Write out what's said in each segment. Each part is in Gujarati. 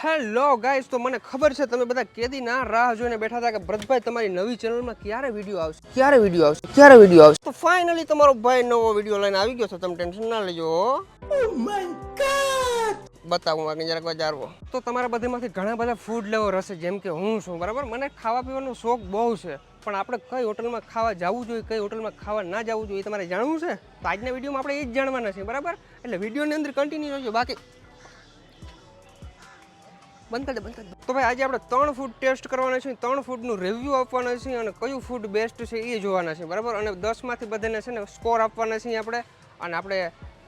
હેલો ગાઈસ, તો મને ખબર છે તમે બધા કેદી ના રાહ જોઈને બેઠા હતા કે ભરતભાઈ તમારી નવી ચેનલમાં ક્યારે વિડીયો આવશે તો ફાઇનલી તમારો ભાઈ નવો વિડીયો લઈને આવી ગયો છે. તમે ટેન્શન ના લેજો. ઓ માય ગોડ, બતાવું આગળ જરાક વાજારવો. તો તમારા બધામાંથી ઘણા બધા ફૂડ લેવર હશે, જેમ કે હું છું, બરાબર. મને ખાવા પીવાનો શોખ બહુ છે, પણ આપણે કઈ હોટલમાં ખાવા જવું જોઈએ, કઈ હોટલમાં ખાવા ના જવું જોઈએ, તમારે જાણવું છે. તો આજના વિડીયોમાં આપણે એ જ જાણવાના છે, બરાબર. એટલે વિડીયોની અંદર કન્ટિન્યુ રહેજો. બાકી તો ભાઈ આજે આપણે 3 ફૂડ ટેસ્ટ કરવાના છે, 3 ફૂડનું રિવ્યૂ આપવાના છે અને કયું ફૂડ બેસ્ટ છે એ જોવાના છે, બરાબર. અને 10 માંથી બધાને છે ને સ્કોર આપવાના છે આપણે. અને આપણે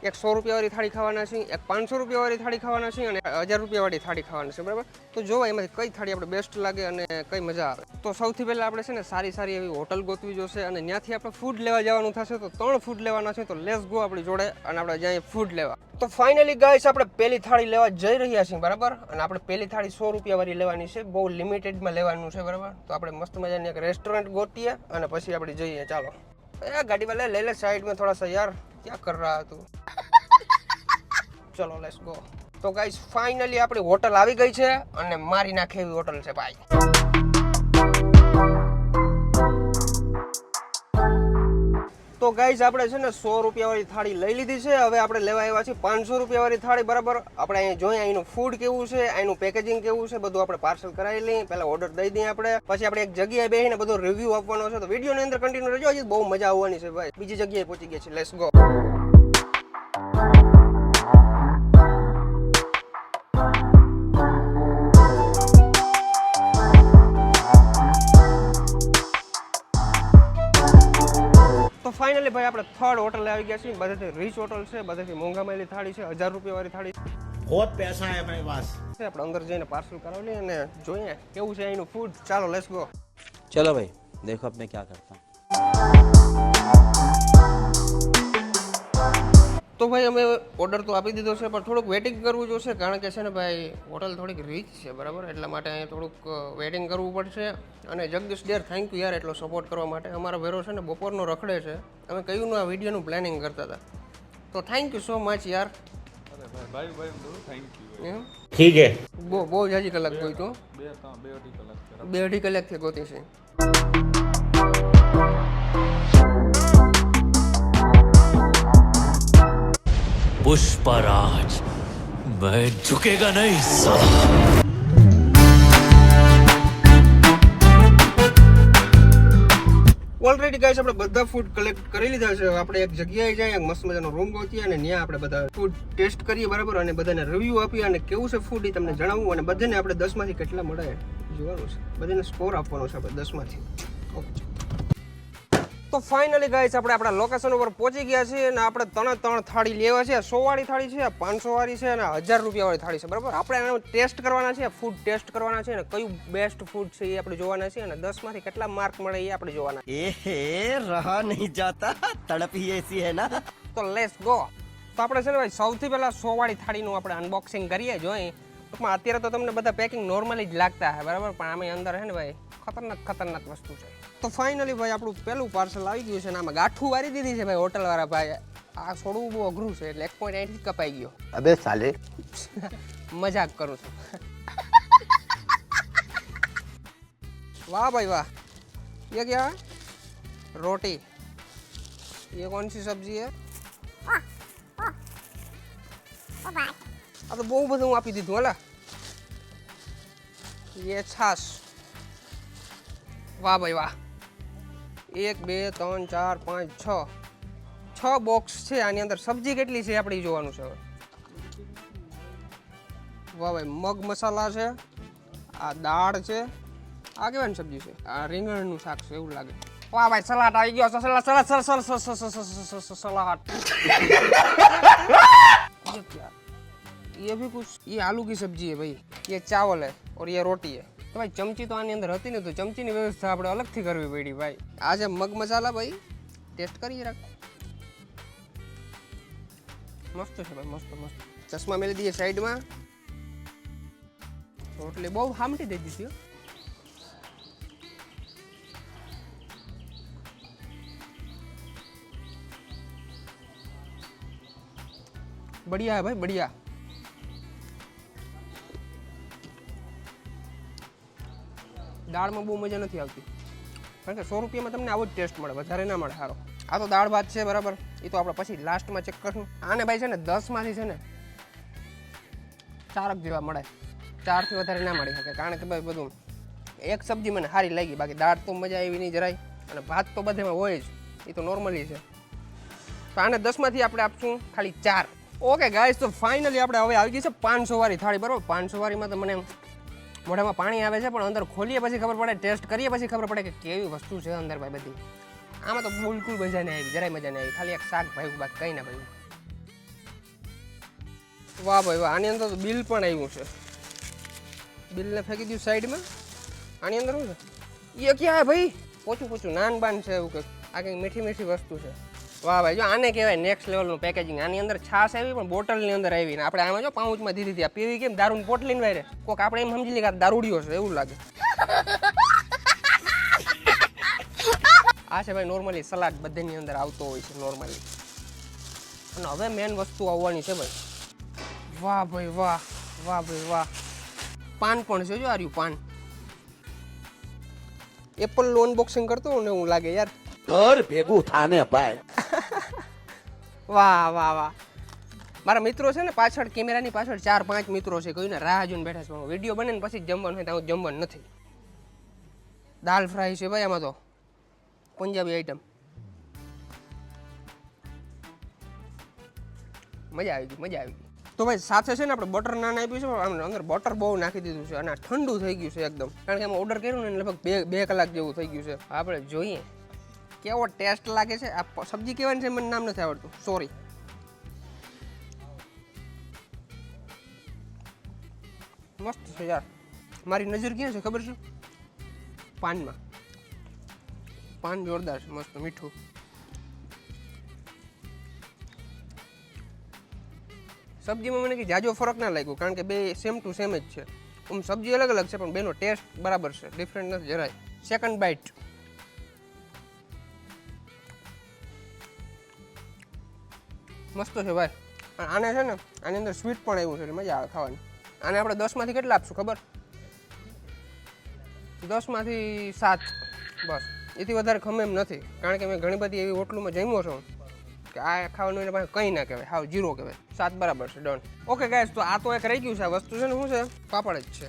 એક 100 રૂપિયાવાળી થાળી ખાવાના છે, એક 500 રૂપિયાવાળી થાળી ખાવાના છે અને 1000 રૂપિયાવાળી થાળી ખાવાના છે, બરાબર. તો જોવા એમાંથી કઈ થાળી આપણે બેસ્ટ લાગે અને કઈ મજા આવે. તો સૌથી પહેલાં આપણે છે ને સારી એવી હોટલ ગોતવી જોશે અને ત્યાંથી આપણે ફૂડ લેવા જવાનું થશે. તો 3 ફૂડ લેવાના છે, તો લેટ્સ ગો આપણી જોડે અને આપણે જાય ફૂડ લેવા. તો ફાઇનલી ગાઈસ આપણે પહેલી થાળી લેવા જઈ રહ્યા છીએ, બરાબર. અને આપણે પહેલી થાળી 100 રૂપિયાવાળી લેવાની છે, બહુ લિમિટેડમાં લેવાનું છે, બરાબર. તો આપણે મસ્ત મજાની એક રેસ્ટોરન્ટ ગોતીએ અને પછી આપણે જઈએ. ચાલો ગાડી વાલે લે સાઈડ में थोड़ा सा यार, क्या कर रहा है तू? ચલો લેટ્સ ગો. તો ગાઈસ ફાઇનલી આપણી હોટલ આવી ગઈ છે અને મારી નાખે એવી હોટલ છે ભાઈ. તો ગાઈસ આપણે છે ને 100 રૂપિયાવાળી થાળી લઈ લીધી છે. હવે આપણે લેવા આવ્યા છીએ 500 રૂપિયાવાળી થાળી, બરાબર. આપણે અહીંયા જોઈએ અહીંનું ફૂડ કેવું છે, અહીંનું પેકેજિંગ કેવું છે, બધું આપણે પાર્સલ કરાવી લઈએ. પહેલા ઓર્ડર દઈ દઈએ આપણે, પછી આપણે એક જગ્યાએ બેસીને બધો રિવ્યૂ આપવાનો છે. તો વિડીયોની અંદર કન્ટિન્યુ રહેજો, હજી બહુ મજા આવવાની છે ભાઈ. બીજી જગ્યાએ પહોંચી ગયા છે, લેટ્સ ગો. ફાઇનલી ભાઈ આપણે 3rd હોટલે આવી ગયા છીએ. બધાથી રીચ હોટલ છે, બધાથી મોંઘા માલી થાળી છે, 1000 રૂપિયાવાળી થાળી. बहुत पैसा है मेरे पास. આપણે અંદર જઈને પાર્સલ કરાવી લઈએ અને જોઈએ કેવું છે અહીંનું ફૂડ. ચાલો લેટ્સ ગો. चलो भाई देखो अब मैं क्या करता हूँ. તો ભાઈ અમે ઓર્ડર તો આપી દીધો છે, પણ થોડુંક વેટિંગ કરવું જોશે, કારણ કે છે ને ભાઈ હોટલ થોડીક રીચ છે, બરાબર. એટલા માટે અહીંયા થોડુંક વેટિંગ કરવું પડશે. અને જગદીશ ડેર થેન્ક યુ યાર એટલો સપોર્ટ કરવા માટે. અમારો વેરો છે ને બપોરનો રખડે છે, અમે કહ્યું આ વિડીયોનું પ્લાનિંગ કરતા હતા. તો થેન્ક યુ સો મચ યાર. ठीक है. બહુ જાજી કલાક ગઈ તો 2-2.5 કલાકથી ગોતી છે. पुष्पराज मैं झुकेगा नहीं साला. ઓલરેડી ગાઈસ આપણે બધા ફૂડ કલેક્ટ કરી લીધા છે. આપણે એક જગ્યાએ જઈએ, મસ્ત મજાનો રૂમ ગોતીએ અને ત્યાં આપણે બધા ફૂડ ટેસ્ટ કરીએ, બરાબર. અને બધાને રિવ્યૂ આપીએ અને કેવું છે ફૂડ એ તમને જણાવવું. અને બધાને આપણે 10 માંથી કેટલા મળે જોવાનું છે, બધાને સ્કોર આપવાનો છે આપણે 10 માંથી. ઓકે. તો ફાઇનલી ગાઈસ આપણે આપણા લોકેશન ઉપર પહોંચી ગયા છીએ અને આપણે 3 થાળી લેવા છે. 100 વાળી થાળી છે, 500 વાળી છે અને 1000 રૂપિયાવાળી થાળી છે, બરાબર. આપણે એનો ટેસ્ટ કરવાના છે, ફૂડ ટેસ્ટ કરવાના છે અને કયું બેસ્ટ ફૂડ છે એ આપણે જોવાના છે અને 10 માંથી કેટલા માર્ક મળે એ આપણે જોવાના. रहा नहीं जाता, तड़प ही ऐसी है ना. તો લેટ્સ ગો. તો આપણે છે ને ભાઈ સૌથી પહેલા 100 વાળી થાળીનું આપણે અનબોક્સિંગ કરીએ. જોઈએ ટૂંકમાં અત્યારે તો તમને બધા પેકિંગ નોર્મલી જ લાગતા હોય, બરાબર, પણ આમાં અંદર છે ને ભાઈ ખતરનાક વસ્તુ છે. તો ફાઇનલી ભાઈ આપણું પહેલું પાર્સલ આવી ગયું છે અને આમાં ગાંઠું વારી દીધી છે ભાઈ હોટલવાળા ભાઈ. આ છોડવું બહુ અઘરું છે એટલે 1.8 કપાઈ ગયો. अबे साले. મજાક કરું છું. वाह भाई वाह. ये क्या है? रोटी. ये कौन सी सब्जी है? આ તો બહુ બધું આપી દીધું. હલા ये छाछ. વાહ ભાઈ વાહ. 1 2 3 4 5 6 બોક્સ છે. આની અંદર સબ્જી કેટલી છે આપણે જોવાનું છે હવે. વાહ ભાઈ, મગ મસાલા છે, આ દાળ છે, આ કેવાની સબ્જી છે, આ રીંગણનું શાક છે એવું લાગે. વાહ ભાઈ, સલાડ આવી ગયો. સલાડ ये भी कुछ, ये आलू की सब्जी है भाई, ये चावल है और ये रोटी है. તો ભાઈ ચમચી તો આની અંદર હતી ને, તો ચમચીની વ્યવસ્થા આપણે અલગથી કરવી પડી ભાઈ. આ છે મગ મસાલા ભાઈ, ટેસ્ટ કરીએ રાખ. મસ્ત છે ભાઈ, મસ્ત. ચશ્મા મેલી દઈએ સાઈડમાં. રોટલી બહુ હામટી દઈ દીધી. बढ़िया है भाई, बढ़िया. દાળમાં બહુ મજા નથી આવતી, કારણ કે 100 રૂપિયામાં તમને આવો જ ટેસ્ટ મળે, વધારે ના મળે સારો. આ તો દાળ ભાત છે બરાબર, એ તો આપણે પછી લાસ્ટમાં ચેક કરશું. આને ભાઈ છે ને 10માંથી છે ને 4 જેવા મળે, 4થી વધારે ના મળી શકે, કારણ કે ભાઈ બધું એક સબ્જી મને સારી લાગી, બાકી દાળ તો મજા આવી નહીં જરાય, અને ભાત તો બધેમાં હોય જ, એ તો નોર્મલી છે. તો આને 10માંથી આપણે આપશું ખાલી 4. ઓકે ગાઈસ, તો ફાઇનલી આપણે હવે આવી ગઈ છે 500 વાળી થાળી બરાબર. 500 વાળીમાં તો મને મોઢામાં પાણી આવે છે, પણ અંદર ખોલીએ પછી ખબર પડે, ટેસ્ટ કરીએ પછી ખબર પડે કે કેવી વસ્તુ છે અંદર ભાઈ બધી. આમાં તો બિલકુલ મજા નહીં આવી, જરાય મજા નહીં આવી, ખાલી એક શાક ભાઈ બાકી કંઈ ના ભાઈ. વાહ ભાઈ વાહ, આની અંદર તો બિલ પણ આવ્યું છે, બિલને ફેંકી દીધું સાઈડમાં. આની અંદર શું છે એ ક્યાં ભાઈ, પોચું પોચું નાન બાન છે એવું કંઈક, આ કંઈક મીઠી મીઠી વસ્તુ છે. વાહ ભાઈ, જો આને કહેવાય નેક્સ્ટ લેવલનું પેકેજિંગ. આની અંદર છાશ આવી પણ બોટલની અંદર આવી, ને આપણે આમાં જો પાઉચમાં દીધી હતી. આ પીવી કેમ દારૂની પોટલીને વાયરે કોક આપણે એમ સમજી લે કે દારૂડિયો છે એવું લાગે. આ છે ભાઈ નોર્મલી સલાડ, બધાની અંદર આવતો હોય છે નોર્મલી. અને હવે મેન વસ્તુ આવવાની છે ભાઈ. વાહ ભાઈ વાહ, વાહ ભાઈ વાહ, પાન પણ છે જો, આ રહ્યું પાન. એપલનું અનબોક્સિંગ કરતો હું ને એવું લાગે યાર. घर भेगू थाने भाई. વાહ વાહ વાહ, મારા મિત્રો છે ને પાછળ, કેમેરાની પાછળ 4-5 મિત્રો છે, કોઈને રાહ જોઈને બેઠા છે, પણ વિડીયો બને ને પછી જ જમવાનું હોય, તો જમવાનું નથી. દાલ ફ્રાય છે ભાઈ, આમાં તો પંજાબી આઈટમ. મજા આવી ગઈ, મજા આવી ગઈ. તો ભાઈ સાથે છે ને આપણે બટર નાન આપ્યું છે, આમ અંદર બટર બહુ નાખી દીધું છે, અને આ ઠંડુ થઈ ગયું છે એકદમ, કારણ કે આમાં ઓર્ડર કર્યું ને લગભગ 2 કલાક જેવું થઈ ગયું છે. આપણે જોઈએ કેવો ટેસ્ટ લાગે છે. આ સબ્જી કહેવાની છે, મને નામ નથી આવડતું, સોરી. મસ્ત છે યાર. મારી નજર ક્યાં છે ખબર છે? પાનમાં. પાન જોરદાર છે, મસ્ત મીઠું. સબ્જીમાં મને કંઈ જાજો ફરક ના લાગ્યો, કારણ કે બે સેમ ટુ સેમ જ છે. સબ્જી અલગ અલગ છે, પણ બેનો ટેસ્ટ બરાબર છે, ડિફરન્ટ નથી જરાય. Second bite. મસ્ત છે ભાઈ. આને છે ને આની અંદર સ્વીટ પણ આવ્યું છે, એટલે મજા આવે ખાવાની. આને આપણે 10માંથી કેટલા આપશું ખબર? 10માંથી 7 બસ, એથી વધારે ખમે એમ નથી, કારણ કે મેં ઘણી બધી એવી હોટલોમાં જમ્યો છું કે આ ખાવાનું એને પાસે કંઈ ના કહેવાય, હાવ 0 કહેવાય. 7 બરાબર છે, ડન. ઓકે ગાઈસ, તો આ તો એક રહી ગયું છે. આ વસ્તુ છે ને શું છે? પાપડ જ છે.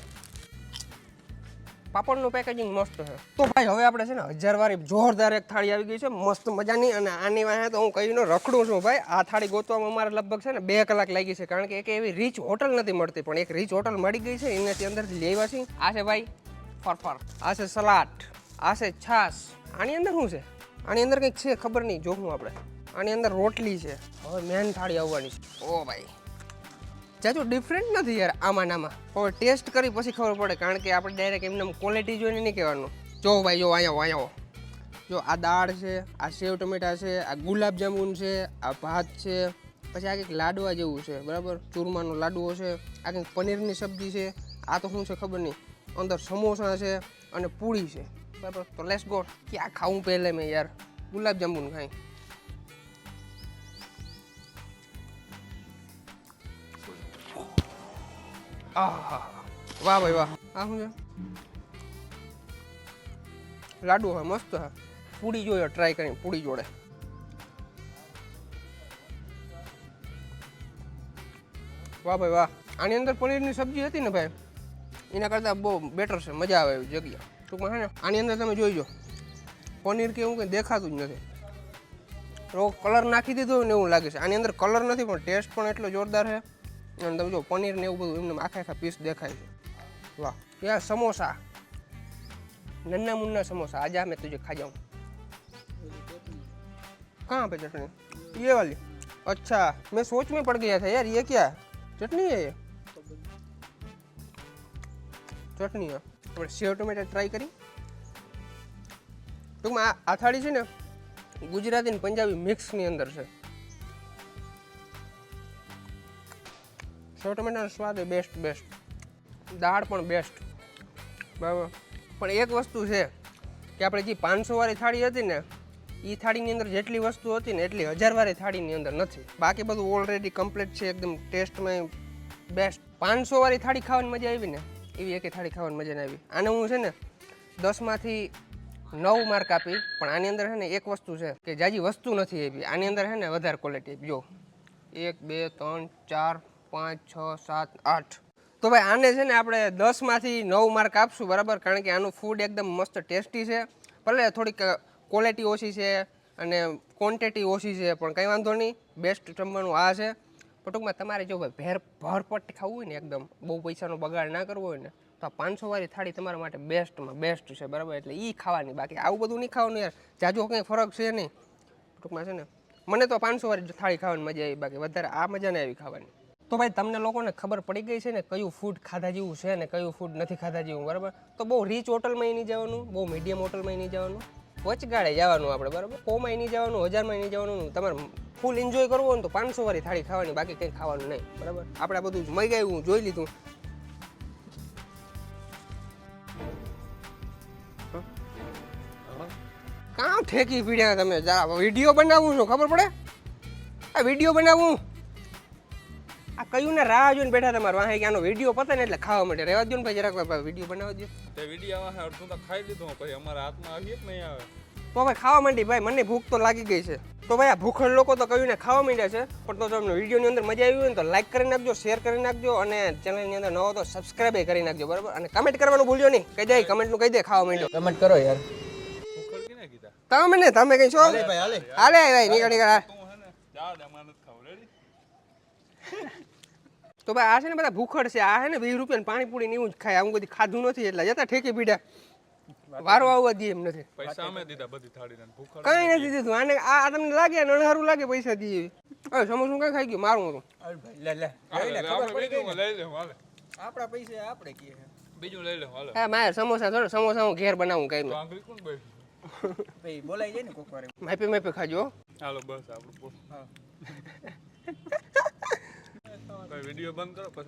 પાપડનું પેકેજિંગ મસ્ત છે. તો ભાઈ હવે આપણે છે ને 1000 વાળી જોરદાર એક થાળી આવી ગઈ છે, મસ્ત મજાની. અને આની વાંહે તો હું કહીને રખડું છું ભાઈ. આ થાળી ગોતવામાં અમારે લગભગ છે ને 2 કલાક લાગી છે, કારણ કે એક એવી રીચ હોટલ નથી મળતી, પણ એક રીચ હોટલ મળી ગઈ છે, એનાથી અંદરથી લેવા છે. આ છે ભાઈ ફરફર, આ છે સલાડ, આ છે છાશ. આની અંદર શું છે? આની અંદર કંઈક છે, ખબર નહીં, જોવું આપણે. આની અંદર રોટલી છે. હવે મેન થાળી આવવાની છે. ઓ ભાઈ, જાજો ડિફરન્ટ નથી યાર આમાં નામાં. હવે ટેસ્ટ કરી પછી ખબર પડે, કારણ કે આપણે ડાયરેક્ટ એમને ક્વોલિટી જોઈને નહીં કહેવાનું. જો ભાઈ, જો અહીંયા જો આ દાળ છે, આ સેવ ટમેટા છે, આ ગુલાબ જાંબુન છે, આ ભાત છે, પછી આ કંઈક લાડવા જેવું છે બરાબર, ચૂરમાનો લાડવો છે, આ કંઈક પનીરની સબ્જી છે, આ તો શું છે ખબર નહીં, અંદર સમોસા છે અને પૂરી છે બરાબર. તો લેટ્સ ગો. ક્યાં ખાવું પહેલે મેં યાર? ગુલાબ જાંબુન ખાઈ. વાહ ભાઈ વાહ, આ શું છે? લાડુ હોય, મસ્ત હા. પૂડી જોઈએ, ટ્રાય કરીને પૂડી જોડે. વાહ ભાઈ વાહ. આની અંદર પનીરની સબ્જી હતી ને ભાઈ, એના કરતાં બહુ બેટર છે, મજા આવે એવી જગ્યા. ટૂંકમાં છે ને આની અંદર તમે જોઈજો, પનીર કે એવું કંઈ દેખાતું જ નથી. તો કલર નાખી દીધો ને એવું લાગે છે. આની અંદર કલર નથી, પણ ટેસ્ટ પણ એટલો જોરદાર છે. અને તમે જો પનીર ને એવું બધું એમને આખા પીસ દેખાય છે. વાહ યાર. સમોસા, नन्ना मुन्ना समोसा, आजा मैं तुझे खा जाऊँ. कहाँ पे चटनी? ये वाली? अच्छा, मैं सोच में पड़ गया था यार, ये क्या चटनी है? ये चटनी है. આપણે સેવ ટમેટા ટ્રાય કરી. ટૂંકમાં આ થાળી છે ને ગુજરાતી અને પંજાબી મિક્સની અંદર છે. સેવ ટમેટાનો સ્વાદ એ બેસ્ટ. દાળ પણ બેસ્ટ બરાબર. પણ એક વસ્તુ છે કે આપણે જે 500 વાળી થાળી હતી ને, એ થાળીની અંદર જેટલી વસ્તુ હતી ને એટલી 1000 વાળી થાળીની અંદર નથી. બાકી બધું ઓલરેડી કમ્પ્લીટ છે, એકદમ ટેસ્ટમાં બેસ્ટ. 500 વાળી થાળી ખાવાની મજા આવી ને, એવી એક થાળી ખાવાની મજા ના આવી. આને હું છે ને 10માંથી 9 માર્ક આપી, પણ આની અંદર છે ને એક વસ્તુ છે કે જાજી વસ્તુ નથી આપી. આની અંદર છે ને વધારે ક્વોલિટી આપી. જો 1 2 3 4 5 6 7 8. તો ભાઈ આને છે ને આપણે 10માંથી 9 માર્ક આપશું, બરાબર, કારણ કે આનું ફૂડ એકદમ મસ્ત ટેસ્ટી છે. ભલે થોડીક ક્વોલિટી ઓછી છે અને ક્વોન્ટિટી ઓછી છે, પણ કંઈ વાંધો નહીં, બેસ્ટ જમવાનું આ છે. પણ ટૂંકમાં તમારે જો ભાઈ ભરપટ ખાવું હોય ને, એકદમ બહુ પૈસાનો બગાડ ના કરવો હોય ને, તો આ 500 વાળી થાળી તમારા માટે બેસ્ટમાં બેસ્ટ છે, બરાબર. એટલે એ ખાવાની, બાકી આવું બધું નહીં ખાવાનું યાર, જાજો કંઈ ફરક છે નહીં. ટૂંકમાં છે ને મને તો 500 વાળી થાળી ખાવાની મજા આવી, બાકી વધારે આ મજા નહીં આવી ખાવાની. તો ભાઈ તમને લોકોને ખબર પડી ગઈ છે ને કયું ફૂડ ખાધા જેવું છે ને કયું ફૂડ નથી ખાધા જેવું, બરાબર. તો બહુ રીચ હોટલમાં નહીં જવાનું, બહુ મીડિયમ હોટલમાં નહીં જવાનું, વચગાળે જવાનું આપણે, બરાબર. 100માં નહીં જવાનું, 1000માં નહીં જવાનું. તમારે ફૂલ એન્જોય કરવો હોય ને તો 500 વાળી થાળી ખાવાની, બાકી કંઈ ખાવાનું નહીં, બરાબર. આપણે બધું મઈ ગયું, જોઈ લીધું. કામ ઠેકી પીડ્યા તમે, જરા વિડીયો બનાવું છો ખબર પડે, આ વિડીયો બનાવું. આ કયું ને રાહ જોઈને બેઠા તમારે વાહે કે આનો વિડીયો પતે ને એટલે ખાવા માટે. રહેવા દો ને ભાઈ, જરાક વિડીયો બનાવવા દો. તે વિડીયો આવે અડધું તો ખાઈ લીધું, પછી અમારા હાથમાં આવીએ કે નહીં આવે. તો ભાઈ ખાવા માંડી, ભાઈ મને ભૂખ તો લાગી ગઈ છે. તો ભાઈ આ ભૂખડ લોકો તો કયું ને ખાવા માંડ્યા છે, પણ તો તમને વિડીયોની અંદર મજા આવી હોય ને તો લાઈક કરી નાખજો, શેર કરી નાખજો, અને ચેનલની અંદર નવો તો સબસ્ક્રાઇબ કરી નાખજો, બરાબર. અને કમેન્ટ કરવાનું ભૂલજો નહીં, કહી દે કમેન્ટનું કહી દે ખાવા માંડ્યો, કમેન્ટ કરો યાર. ભૂખડ કેને કીધા? તમે ને તમે કઈ છો, હાલે ભાઈ નીકળ નીકળ. તું હે ને જા દે, અમારે નથી ખાવું, રેડી? તો ભાઈ આ છે ને બધા ભૂખડ છે, આ છે ને 20 રૂપિયાની પાણીપુરી ને એવું જ ખાય, આવું બધી ખાધું નથી એટલે જતા ઠેકી પીડ્યા, વારો આવવા દે એમ નથી. પૈસા અમે દીધા બધી થાળીને, ભૂખડ કઈ નથી દીધું આને. આ તમને લાગે નણહારું લાગે પૈસા દીએ. હવે સમોસું કઈ ખાઈ ગયું મારું હતું. લઈ લે હાલે, આપણા પૈસા આપણે કીએ બીજું લઈ લે હાલે. હા મારે સમોસા થોડા, સમોસા હું ઘેર બનાવું કઈ નહીં. આંગળી કોણ બેઠી? ભાઈ બોલાઈ જાય ને કોક વાર. માપે માપે ખાજો હો. હાલો બસ આપણું વિડીયો બંધ કરો પછી